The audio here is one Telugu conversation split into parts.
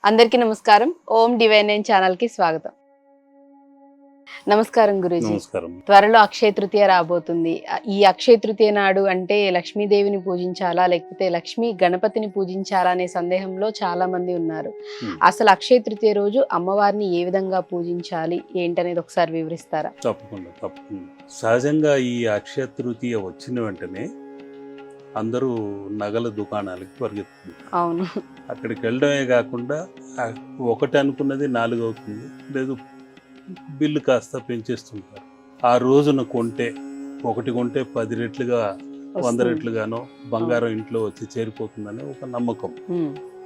అందరికీ నమస్కారం. ఓం డివైన్ నైన్ ఛానల్‌కి స్వాగతం. నమస్కారం గురూజీ. నమస్కారం. త్వరలో అక్షయ తృతీయ రాబోతుంది. ఈ అక్షయ తృతీయ నాడు అంటే లక్ష్మీదేవిని పూజించాలా? లేకపోతే లక్ష్మీ గణపతిని పూజించాలా? అనే సందేహంలో చాలా మంది ఉన్నారు. అసలు అక్షయ తృతీయ రోజు అమ్మవారిని ఏ విధంగా పూజించాలి? ఏంటనేది ఒకసారి వివరిస్తారా? తప్పకుండా. సహజంగా ఈ అక్షయ తృతీయ వచ్చిన వెంటనే అందరూ నగల దుకాణాలకి పరిగెత్తుతుంటారు. అవును. అక్కడికి వెళ్ళడమే కాకుండా ఒకటి అనుకున్నది 4 అవుతుంది, లేదు బిల్లు కాస్త పెంచేస్తుంటారు. ఆ రోజున కొంటే 10 రెట్లుగా 100 రెట్లుగానో బంగారం ఇంట్లో వచ్చి చేరిపోతుందని ఒక నమ్మకం.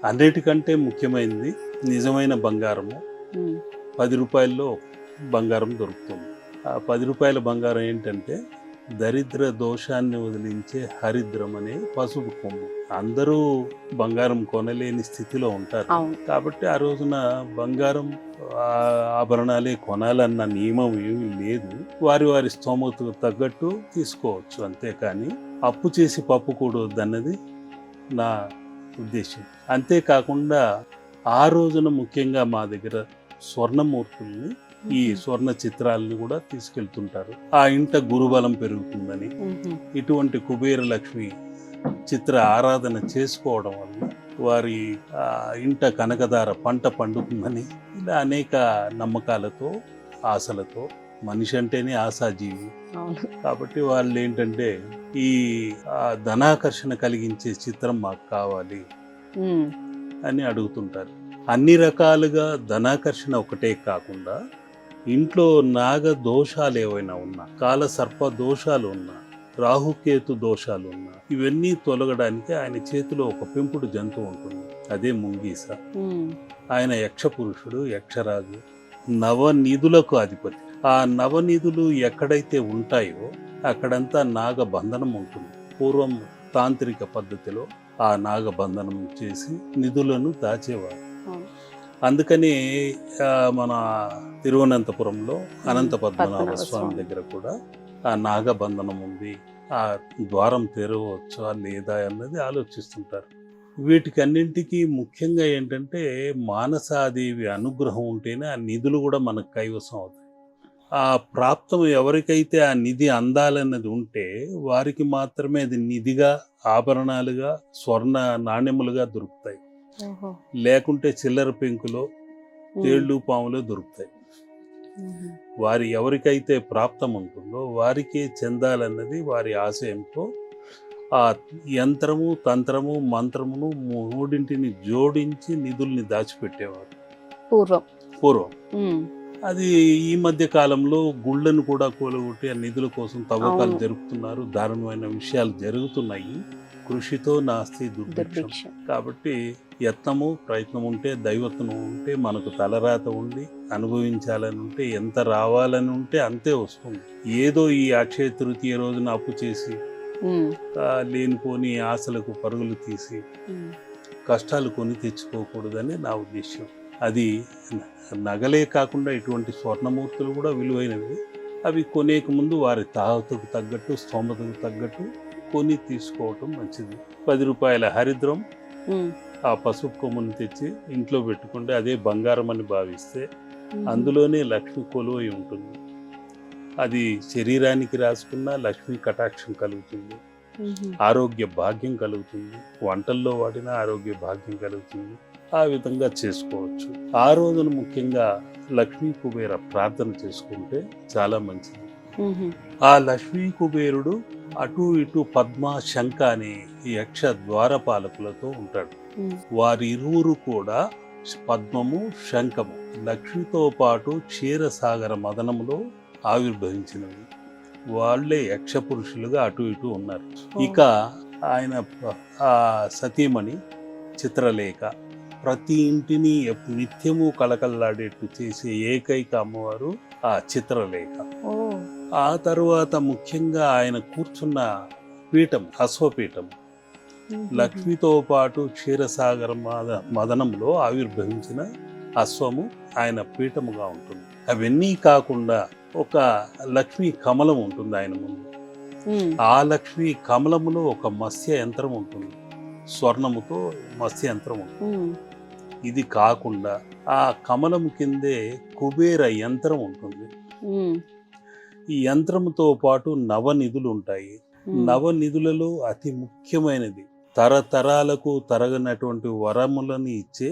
అన్నిటికంటే ముఖ్యమైనది నిజమైన బంగారము. 10 రూపాయల్లో బంగారం దొరుకుతుంది. ఆ 10 రూపాయల బంగారం ఏంటంటే దరిద్ర దోషాన్ని వదిలించే హరిద్రం అనే పసుపు కొమ్ము. అందరూ బంగారం కొనలేని స్థితిలో ఉంటారు. కాబట్టి ఆ రోజున బంగారం ఆభరణాలే కొనాలన్న నియమం ఏమీ లేదు. వారి స్తోమతకు తగ్గట్టు తీసుకోవచ్చు, అంతేకాని అప్పు చేసి పప్పు కూడవద్దన్నది నా ఉద్దేశం. అంతేకాకుండా ఆ రోజున ముఖ్యంగా మా దగ్గర స్వర్ణమూర్తుల్ని, ఈ స్వర్ణ చిత్రాలని కూడా తీసుకెళ్తుంటారు. ఆ ఇంట గురుబలం పెరుగుతుందని, ఇటువంటి కుబేర లక్ష్మి చిత్ర ఆరాధన చేసుకోవడం వల్ల వారి ఇంట కనకదార పంట పండుతుందని, ఇలా అనేక నమ్మకాలతో ఆశలతో, మనిషి అంటేనే ఆశాజీవి కాబట్టి వాళ్ళు ఏంటంటే ఈ ధనాకర్షణ కలిగించే చిత్రం మాకు కావాలి అని అడుగుతుంటారు. అన్ని రకాలుగా ధనాకర్షణ ఒకటే కాకుండా ఇంట్లో నాగ దోషాలు ఏవైనా ఉన్నా, కాల సర్ప దోషాలు ఉన్నా, రాహుకేతు దోషాలు ఉన్నా, ఇవన్నీ తొలగడానికి ఆయన చేతిలో ఒక పెంపుడు జంతువు ఉంటుంది. అదే ముంగీస. ఆయన యక్ష పురుషుడు, యక్షరాజు, నవనిధులకు అధిపతి. ఆ నవనిధులు ఎక్కడైతే ఉంటాయో అక్కడంతా నాగబంధనం ఉంటుంది. పూర్వం తాంత్రిక పద్ధతిలో ఆ నాగబంధనం చేసి నిధులను దాచేవారు. అందుకని మన తిరువనంతపురంలో అనంత పద్మనాభ స్వామి దగ్గర కూడా ఆ నాగబంధనం ఉంది. ఆ ద్వారం తెరవచ్చా లేదా అన్నది ఆలోచిస్తుంటారు. వీటికన్నింటికి ముఖ్యంగా ఏంటంటే మానసాదేవి అనుగ్రహం ఉంటేనే ఆ నిధులు కూడా మనకు కైవసం అవుతాయి. ఆ ప్రాప్తం ఎవరికైతే ఆ నిధి అందాలన్నది ఉంటే వారికి మాత్రమే అది నిధిగా, ఆభరణాలుగా, స్వర్ణ నాణ్యములుగా దొరుకుతాయి. లేకుంటే చిల్లర పెంకులో, తేళ్లు పాములో దొరుకుతాయి. వారి ఎవరికైతే ప్రాప్తం ఉంటుందో వారికే చెందాలన్నది వారి ఆశయంతో ఆ యంత్రము, తంత్రము, మంత్రమును మూడింటిని జోడించి నిధుల్ని దాచిపెట్టేవారు పూర్వం. అది ఈ మధ్య కాలంలో గుళ్ళను కూడా కూలగొట్టి ఆ నిధుల కోసం తవ్వకాలు జరుపుతున్నారు. దారుణమైన విషయాలు జరుగుతున్నాయి. కృషితో నాస్తి దుర్భిక్షం. కాబట్టి యత్నము, ప్రయత్నం ఉంటే, దైవత్వం ఉంటే, మనకు తలరాత ఉండి అనుభవించాలని ఉంటే, ఎంత రావాలని ఉంటే అంతే వస్తుంది. ఏదో ఈ అక్షయ తృతీయ రోజున అప్పు చేసి లేనిపోని ఆశలకు పరుగులు తీసి కష్టాలు కొని తెచ్చుకోకూడదని నా ఉద్దేశం. అది నగలే కాకుండా ఇటువంటి స్వర్ణమూర్తులు కూడా విలువైనవి. అవి కొనేక ముందు వారి తాహతుకు తగ్గట్టు, స్తోమతకు తగ్గట్టు కొని తీసుకోవటం మంచిది. 10 రూపాయల హరిద్రం ఆ పసుపు కొమ్ముని తెచ్చి ఇంట్లో పెట్టుకుంటే అదే బంగారం అని భావిస్తే అందులోనే లక్ష్మి కొలువై ఉంటుంది. అది శరీరానికి రాసుకున్న లక్ష్మీ కటాక్షం కలుగుతుంది, ఆరోగ్య భాగ్యం కలుగుతుంది, వంటల్లో వాడిన ఆరోగ్య భాగ్యం కలుగుతుంది. ఆ విధంగా చేసుకోవచ్చు. ఆ రోజున ముఖ్యంగా లక్ష్మీ కుబేర ప్రార్థన చేసుకుంటే చాలా మంచిది. ఆ లక్ష్మీ కుబేరుడు అటు ఇటు పద్మ, శంఖ అనే యక్ష ద్వారపాలకులతో ఉంటాడు. వారిరువురు కూడా పద్మము, శంఖము లక్ష్మితో పాటు క్షీరసాగర మదనములో ఆవిర్భవించినవి. వాళ్లే యక్ష పురుషులుగా అటు ఇటు ఉన్నారు. ఇక ఆయన ఆ సతీమణి చిత్రలేఖ ప్రతి ఇంటిని నిత్యము కళకళలాడేట్టు చేసే ఏకైక అమ్మవారు ఆ చిత్రలేఖ. ఆ తరువాత ముఖ్యంగా ఆయన కూర్చున్న పీఠం అశ్వపీఠం లక్ష్మితో పాటు క్షీరసాగర మదనంలో ఆవిర్భవించిన అశ్వము ఆయన పీఠముగా ఉంటుంది. అవన్నీ కాకుండా ఒక లక్ష్మీ కమలం ఉంటుంది ఆయన ముందు. ఆ లక్ష్మీ కమలములో ఒక మత్స్య యంత్రం ఉంటుంది, స్వర్ణముతో మత్స్య యంత్రం ఉంటుంది. ఇది కాకుండా ఆ కమలం కిందే కుబేర యంత్రం ఉంటుంది. ఉమ్, ఈ యంత్రంతో పాటు నవనిధులు ఉంటాయి. ఉమ్, నవనిధులలో అతి ముఖ్యమైనది తరతరాలకు తరగనటువంటి వరములను ఇచ్చే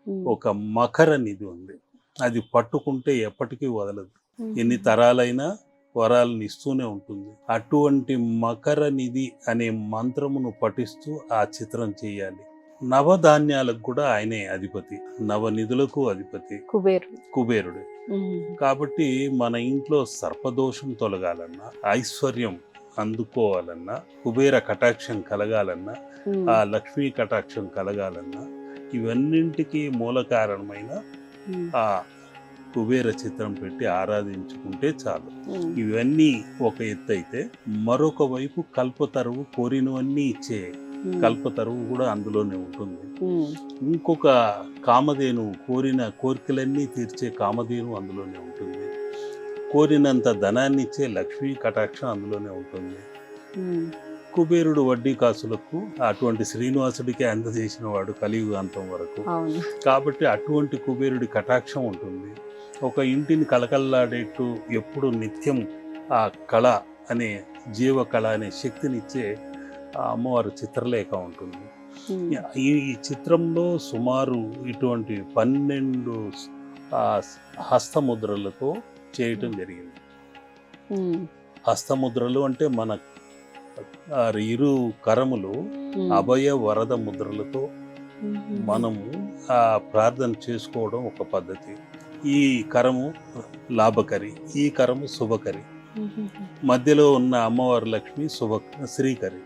ఉమ్, ఒక మకర నిధి ఉంది. అది పట్టుకుంటే ఎప్పటికీ వదలదు. ఉమ్, ఎన్ని తరాలైనా వరాలను ఇస్తూనే ఉంటుంది. అటువంటి మకర నిధి అనే మంత్రమును పఠిస్తూ ఆ చిత్రం చేయాలి. నవధాన్యాలకు కూడా ఆయనే అధిపతి, నవనిధులకు అధిపతి కుబేరుడు. ఉమ్, కాబట్టి మన ఇంట్లో సర్పదోషం తొలగాలన్నా, ఐశ్వర్యం అందుకోవాలన్నా, కుబేర కటాక్షం కలగాలన్నా, ఉమ్, ఆ లక్ష్మీ కటాక్షం కలగాలన్నా, ఇవన్నింటికి మూల కారణమైన ఉమ్, ఆ కుబేర చిత్రం పెట్టి ఆరాధించుకుంటే చాలు. ఉమ్, ఇవన్నీ ఒక ఎత్తు అయితే, మరొక వైపు కల్పతరువు కోరినవన్నీ ఇచ్చే ఉమ్, కల్పతరువు కూడా అందులోనే ఉంటుంది. ఉమ్, ఇంకొక కామధేను, కోరిన కోరికలన్నీ తీర్చే కామధేను అందులోనే ఉంటుంది. కోరినంత ధనాన్ని ఇచ్చే లక్ష్మీ కటాక్షం అందులోనే ఉంటుంది. ఉమ్, కుబేరుడు వడ్డీ కాసులకు అటువంటి శ్రీనివాసుడికి అందజేసిన వాడు కలియుగాంతం వరకు. అవును. కాబట్టి అటువంటి కుబేరుడి కటాక్షం ఉంటుంది. ఒక ఇంటిని కలకల్లాడేట్టు ఎప్పుడు నిత్యం ఆ కళ అనే జీవ కళ అనే శక్తినిచ్చే ఆ అమ్మవారి చిత్రలేఖ ఉంటుంది. ఉమ్, ఈ చిత్రంలో సుమారు ఇటువంటి 12 ఆ, హస్తముద్రలతో చేయటం జరిగింది. ఉమ్, హస్తముద్రలు అంటే మన ఇరు కరములు ఉమ్, అభయ వరద ముద్రలతో ఉమ్, మనము ఆ ప్రార్థన చేసుకోవడం ఒక పద్ధతి. ఈ కరము లాభకరి, ఈ కరము శుభకరి, ఉమ్, మధ్యలో ఉన్న అమ్మవారి లక్ష్మి శ్రీకరి.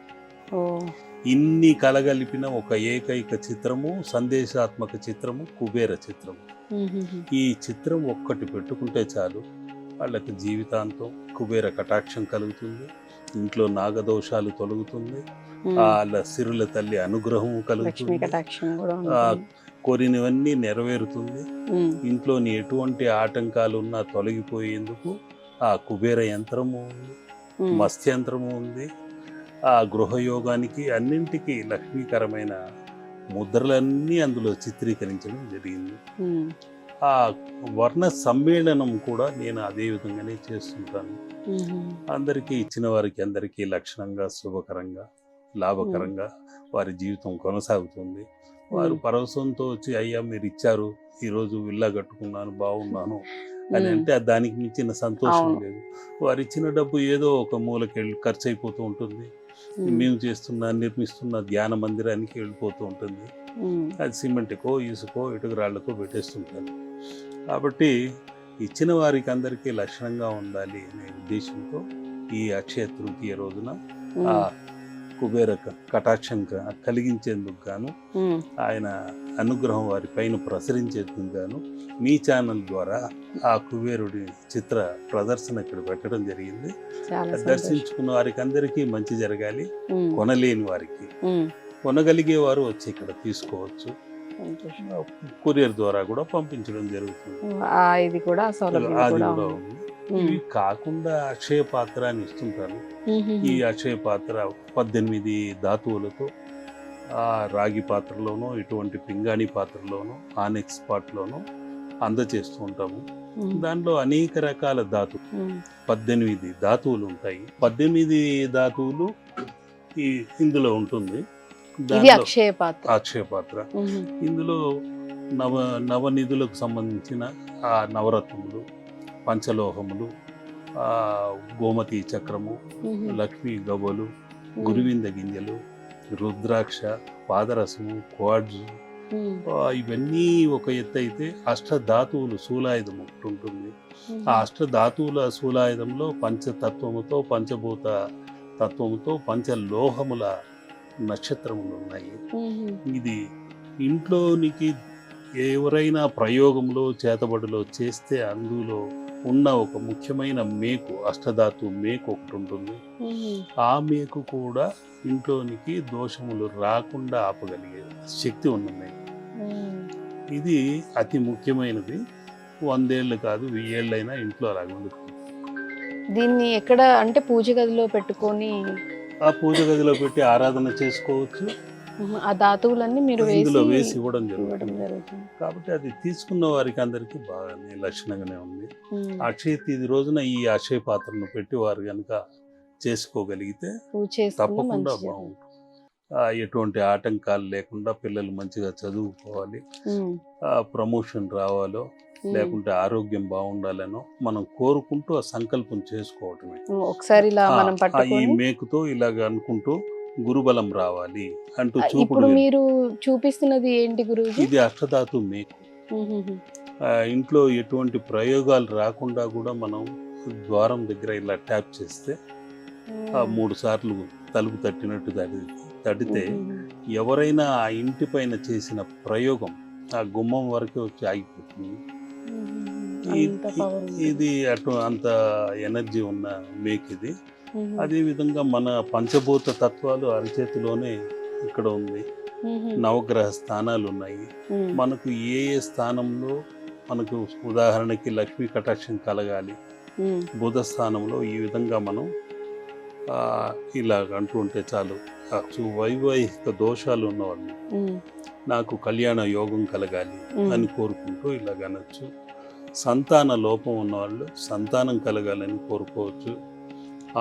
ఓ, ఇన్ని కలగలిపిన ఒక ఏకైక చిత్రము, సందేశాత్మక చిత్రము కుబేర చిత్రము. ఉమ్, ఈ చిత్రం ఒక్కటి పెట్టుకుంటే చాలు, వాళ్ళకి జీవితాంతం కుబేర కటాక్షం కలుగుతుంది, ఇంట్లో నాగదోషాలు తొలగుతుంది, ఉమ్, వాళ్ళ సిరుల తల్లి అనుగ్రహం లక్ష్మీ కలుగుతుంది, కటాక్షం కూడా ఆ, ఉంటుంది. కోరినవన్నీ నెరవేరుతుంది. ఉమ్, ఇంట్లోని ఎటువంటి ఆటంకాలు ఉన్నా తొలగిపోయేందుకు ఆ కుబేర యంత్రము ఉంది, ఉమ్, మత్స్యంత్రము ఉంది. ఆ గృహయోగానికి అన్నింటికీ లక్ష్మీకరమైన ముద్రలన్నీ అందులో చిత్రీకరించడం జరిగింది. ఉమ్, ఆ వర్ణ సమ్మేళనం కూడా నేను అదే విధంగానే చేస్తుంటాను. ఉమ్, అందరికీ ఇచ్చిన వారికి అందరికీ లక్షణంగా, శుభకరంగా, లాభకరంగా వారి జీవితం కొనసాగుతుంది. వారు పరవశంతో వచ్చి, అయ్యా మీరు ఇచ్చారు, ఈరోజు విల్లా కట్టుకున్నాను, బాగున్నాను అని అంటే దానికి మించిన సంతోషం అవును. లేదు. వారు ఇచ్చిన డబ్బు ఏదో ఒక మూలకెళ్ళి ఖర్చు అయిపోతూ ఉంటుంది. మేము నిర్మిస్తున్న ధ్యాన మందిరానికి వెళ్ళిపోతూ ఉంటుంది. ఉమ్, అది సిమెంట్కో, ఇసుకో, ఇటుకరాళ్లకో పెట్టేస్తుంటాను. కాబట్టి ఇచ్చిన వారికి అందరికీ లక్షణంగా ఉండాలి అనే ఉద్దేశంతో ఈ అక్షయ తృతీయ రోజున ఆ కుబేర కటాక్షం కలిగించేందుకు గాను, ఉమ్, ఆయన అనుగ్రహం వారి పైన ప్రసరించేందుకు గాను మీ ఛానల్ ద్వారా ఆ కుబేరుడి చిత్ర ప్రదర్శన ఇక్కడ పెట్టడం జరిగింది. చాలా సంతోషం. దర్శించుకున్న వారికి అందరికీ మంచి జరగాలి. ఉమ్, కొనలేని వారికి, ఉమ్, కొనగలిగే వారు వచ్చి ఇక్కడ తీసుకోవచ్చు. సంతోషం. కొరియర్ ద్వారా కూడా పంపించడం జరుగుతుంది. ఇది కూడా సౌలభ్యం అది కూడా కూడా ఉంది. ఉంది. ఇవి కాకుండా అక్షయ పాత్ర అని ఇస్తుంటాను. ఈ అక్షయ పాత్ర 18 ధాతువులతో ఆ రాగి పాత్రలోనో, ఇటువంటి పింగాణి పాత్రలోనో, ఆనెక్స్ పాట్లోనో అందచేస్తూ ఉంటాము. దాంట్లో అనేక రకాల ధాతువులు, 18 ధాతువులు ఉంటాయి. 18 ధాతువులు ఇందులో ఉంటుంది. ఇది అక్షయ పాత్ర. అక్షయ పాత్ర ఇందులో నవనిధులకు సంబంధించిన ఆ నవరత్నములు, పంచలోహములు, ఆ గోమతి చక్రము, లక్ష్మీ గవ్వలు, గురువింద గింజలు, రుద్రాక్ష, పాదరసము, క్వాడ్జు, ఇవన్నీ ఒక ఎత్తు అయితే అష్టధాతువులు శూలాయుధం ఒకటి ఉంటుంది. ఆ అష్టధాతువుల శూలాయుధంలో పంచతత్వముతో, పంచభూత తత్వముతో, పంచలోహముల నక్షత్రములు ఉన్నాయి. ఇది ఇంట్లోనికి ఎవరైనా ప్రయోగంలో, చేతబడిలో చేస్తే అందులో ఉన్న ఒక ముఖ్యమైన మేకు, అష్టధాతు మేకు ఒకటి ఉంటుంది. ఆ మేకు కూడా ఇంట్లోనికి దోషములు రాకుండా ఆపగలిగే శక్తి ఉన్నది. ఇది అతి ముఖ్యమైనది. 100 ఏళ్ళు కాదు, 1000 ఏళ్ళైనా ఇంట్లో అలాగే ఉంటుంది. దీన్ని ఎక్కడ అంటే పూజ గదిలో పెట్టుకొని, ఆ పూజ గదిలో పెట్టి ఆరాధన చేసుకోవచ్చు. ఆ ధాతువులన్నీ మీరు ఇందులో వేసి వేసి ఇవ్వడం ఇవ్వడం జరుగుతుంది. జరుగుతుంది. కాబట్టి అది తీసుకున్న వారికి అందరికీ బాగానే లక్షణంగానే ఉంది. ఉమ్. అక్షయ తేదీ రోజున ఈ అక్షయ పాత్రను పెట్టి వారు కనుక చేసుకోగలిగితే పూజ చేసుకున్న తప్పకుండా మంచి జరుగుతుంది. బాగుంటుంది. ఎటువంటి ఆటంకాలు లేకుండా పిల్లలు మంచిగా చదువుకోవాలి, ఉమ్. ప్రమోషన్ రావాలో లేకుంటే ఆరోగ్యం బాగుండాలనో మనం కోరుకుంటూ ఆ సంకల్పం చేసుకోవటమే. ఒకసారి ఇలా మనం ఈ పట్టుకొని మేకుతో ఇలాగ అనుకుంటూ గురుబలం రావాలి అంటూ ఇప్పుడు చూపుడు మీరు చూపిస్తున్నది ఏంటి గురూజీ? ఇది అష్టధాతు మేకు. ఉహుహు. ఇంట్లో ఎటువంటి ప్రయోగాలు రాకుండా కూడా మనం ద్వారం దగ్గర ఇలా ట్యాప్ చేస్తే ఉమ్. 3 సార్లు తలుపు తట్టినట్టు తడితే ఉహుహు. ఎవరైనా ఆ ఇంటి పైన చేసిన ప్రయోగం ఆ గుమ్మం వరకే వచ్చి ఆగిపోతుంది. ఉహుహు. ఈ- అంత పవర్ ఉంది. ఇది అంత ఎనర్జీ ఉన్న మేక్ ఇది. ఉహు. అదేవిధంగా మన పంచభూత తత్వాలు అరచేతిలోనే ఇక్కడ ఉంది. ఉహు. నవగ్రహ స్థానాలు ఉన్నాయి. ఉమ్. మనకు ఏ ఏ స్థానంలో మనకు ఉదాహరణకి లక్ష్మీ కటాక్షం కలగాలి, ఉమ్. బుధ స్థానంలో ఈ విధంగా మనం ఇలాగ అంటూ ఉంటే చాలు. వైవాహిక దోషాలు ఉన్నవాళ్ళు ఉమ్. నాకు కళ్యాణ యోగం కలగాలి ఉమ్. అని కోరుకుంటూ ఇలాగ అనొచ్చు. సంతాన లోపం ఉన్నవాళ్ళు సంతానం కలగాలని కోరుకోవచ్చు.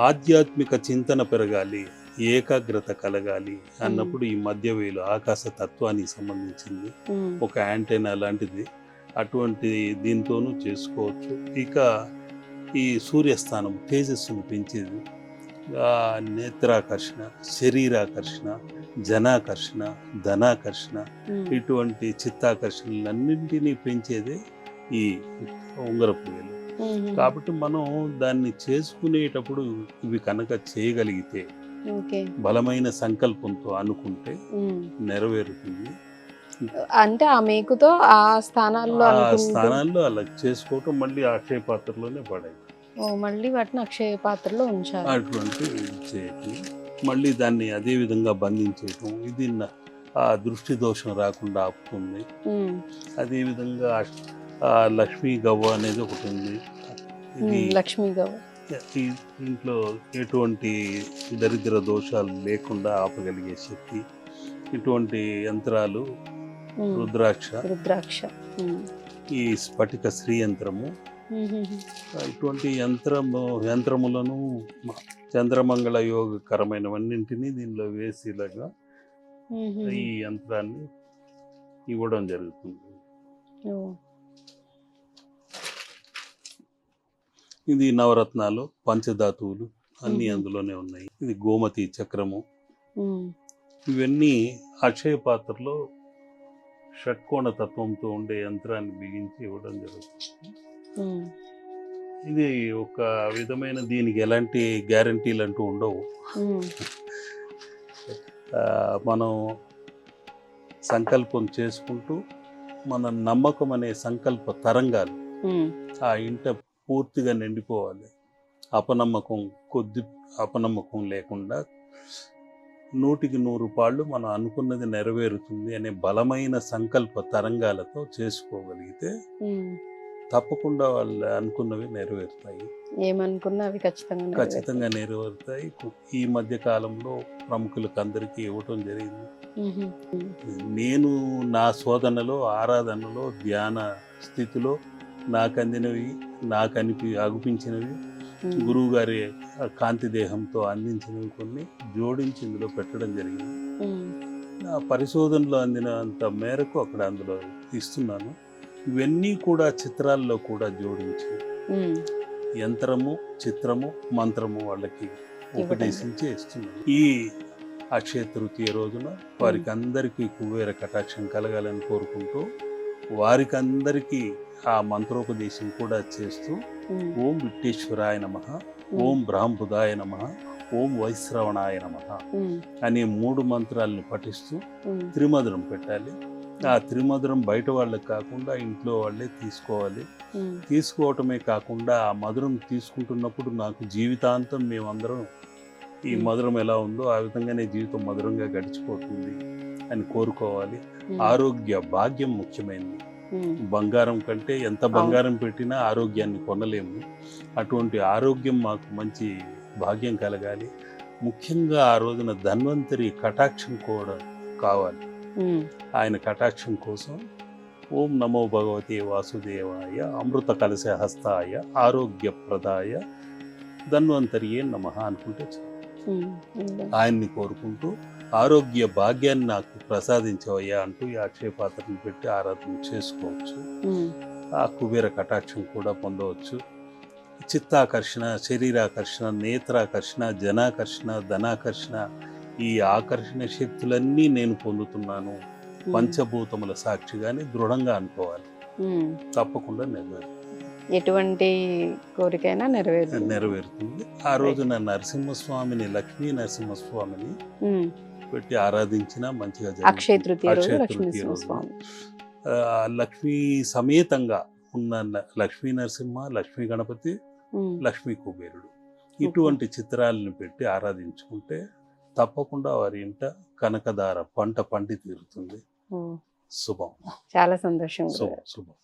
ఆధ్యాత్మిక చింతన పెరగాలి, ఏకాగ్రత కలగాలి అన్నప్పుడు ఈ మధ్యవేలు ఆకాశ తత్వానికి సంబంధించింది ఉమ్. ఒక యాంటెనా లాంటిది. అటువంటి దీంతోనూ చేసుకోవచ్చు. ఇక ఈ సూర్యస్థానం తేజస్సును పెంచేది, నేత్రాకర్షణ, శరీరాకర్షణ, జనాకర్షణ, ధనాకర్షణ, ఉమ్. ఇటువంటి చిత్తాకర్షణలన్నింటినీ పెంచేదే ఈ ఉంగరపు వేలు. ఉహు. కాబట్టి మనం దాన్ని చేసుకునేటప్పుడు ఇవి కనుక చేయగలిగితే ఓకే. బలమైన సంకల్పంతో అనుకుంటే ఉమ్. నెరవేరుతుంది. అంటే ఆ మేకుతో ఆ స్థానాల్లో ఆ అనుకుంటూ స్థానాల్లో అలా చేసుకోవటం మళ్ళీ అక్షయ పాత్రలోనే పడాయి. మళ్ళీ వాటిని అక్షయ పాత్రలో ఉంచాలి. అటువంటి చేయటం మళ్ళీ దాన్ని అదే విధంగా బంధించేయటం ఇది ఆ దృష్టి దోషం రాకుండా ఆపుతుంది. ఉమ్. అదేవిధంగా లక్ష్మీ గవ్వ అనేది ఒకటి ఉంది. ఇది లక్ష్మీ గవ్వ. ఈ ఇంట్లో ఎటువంటి దరిద్ర దోషాలు లేకుండా ఆపగలిగే శక్తి. ఇటువంటి యంత్రాలు ఉమ్. రుద్రాక్ష, రుద్రాక్ష. ఉమ్. ఈ స్ఫటిక శ్రీయంత్రము, ఉహుహు. ఇటువంటి యంత్రములను చంద్రమంగళ యోగకరమైనవన్నింటినీ దీనిలో వేసి ఇలాగా ఉహుహు. ఈ యంత్రాన్ని ఇవ్వడం జరుగుతుంది. ఓ. ఇది నవరత్నాలు, పంచధాతువులు అన్నీ మ్మ్. అందులోనే ఉన్నాయి. ఇది గోమతి చక్రము. ఉమ్. ఇవన్నీ అక్షయ పాత్రలో షట్కోణ తత్వంతో ఉండే యంత్రాన్ని బిగించి ఇవ్వడం జరుగుతుంది. ఉమ్. ఇది ఒక విధమైన దీనికి ఎలాంటి గ్యారంటీలు అంటూ ఉండవు. ఉమ్. మనం సంకల్పం చేసుకుంటూ మన నమ్మకం అనే సంకల్ప తరంగాలు ఉమ్. ఆ ఇంట పూర్తిగా నిండిపోవాలి. అపనమ్మకం లేకుండా 100కి 100 పాళ్ళు మనం అనుకున్నది నెరవేరుతుంది అనే బలమైన సంకల్ప తరంగాలతో చేసుకోగలిగితే ఉమ్. తప్పకుండా వాళ్ళు అనుకున్నవి నెరవేరుతాయి. ఏమనుకున్నా అవి ఖచ్చితంగా నెరవేరుతాయి. ఈ మధ్య కాలంలో ప్రముఖులకు అందరికీ ఇవ్వటం జరిగింది. ఉహు. నేను నా శోధనలో, ఆరాధనలో, ధ్యాన స్థితిలో నాకు అందినవి, నాకు అగుపించినవి, ఉమ్. గురువు గారి కాంతి దేహంతో అందించినవి కొన్ని జోడించి ఇందులో పెట్టడం జరిగింది. ఉమ్. నా పరిశోధనలో అందినంత మేరకు అక్కడ అందులో ఇస్తున్నాను. ఇవన్నీ కూడా చిత్రాల్లో కూడా జోడించి ఉమ్. యంత్రము, చిత్రము, మంత్రము వాళ్ళకి ఉపదేశించి ఇస్తున్నాను. ఈ అక్షయ తృతీయ రోజున వారికి అందరికీ కుబేర కటాక్షం కలగాలని కోరుకుంటూ వారికి అందరికీ ఆ మంత్రోపదేశం కూడా చేస్తూ ఉమ్. ఓం విట్టేశ్వరాయ నమః, ఓం బ్రాహ్మృదాయ నమః, ఓం వైశ్రవణాయ నమః ఉమ్. అనే 3 మంత్రాలను పఠిస్తూ ఉమ్. త్రిమధురం పెట్టాలి. ఆ త్రిమధురం బయట వాళ్ళకి కాకుండా ఇంట్లో వాళ్ళే తీసుకోవాలి. ఉమ్. తీసుకోవటమే కాకుండా ఆ మధురం తీసుకుంటున్నప్పుడు నాకు జీవితాంతం మేమందరం ఈ మధురం ఎలా ఉందో ఆ విధంగానే జీవితం మధురంగా గడిచిపోతుంది అని కోరుకోవాలి. ఆరోగ్య భాగ్యం ముఖ్యమైనది. బంగారం కంటే ఎంత బంగారం పెట్టినా ఆరోగ్యాన్ని కొనలేము. అటువంటి ఆరోగ్యం మాకు మంచి భాగ్యం కలగాలి. ముఖ్యంగా ఆ రోజున ధన్వంతరి కటాక్షం కూడా కావాలి. ఉమ్, ఆయన కటాక్షం కోసం ఓం నమో భగవతే వాసుదేవాయ అమృత కలశ హస్తాయ ఆరోగ్యప్రదాయ ధన్వంతరియే నమః అనుకుంటే చాలు. ఉమ్, ఉమ్, ఆయన్ని కోరుకుంటూ ఆరోగ్య భాగ్యాన్ని నాకు ప్రసాదించవయ్యా అంటూ ఈ అక్షయ పాత్రను పెట్టి ఆరాధన చేసుకోవచ్చు. ఉమ్, ఆ కుబేర కటాక్షం కూడా పొందవచ్చు. చిత్తాకర్షణ, శరీరాకర్షణ, నేత్రాకర్షణ, జనాకర్షణ, ధనాకర్షణ, ఈ ఆకర్షణ శక్తులన్నీ నేను పొందుతున్నాను పంచభూతముల సాక్షిగానే దృఢంగా అనుకోవాలి. ఉమ్. తప్పకుండా ఎటువంటి కోరికైనా నెరవేరుతుంది. ఆ రోజున నరసింహస్వామిని, లక్ష్మీ నరసింహస్వామిని ఉమ్, పెట్టి ఆరాధించిన మంచిగా అక్షయ తృతీయ రోజు అక్షయ లక్ష్మీ తృతీయ రోజు స్వామి. లక్ష్మీ సమేతంగా ఉన్న లక్ష్మీ నరసింహ, లక్ష్మీ గణపతి, ఉమ్, లక్ష్మీ కుబేరుడు ఇటువంటి చిత్రాలను పెట్టి ఆరాధించుకుంటే తప్పకుండా వారి ఇంట కనకదార పంట పండి తీరుతుంది. ఉమ్. శుభం. చాలా సంతోషం. శుభం.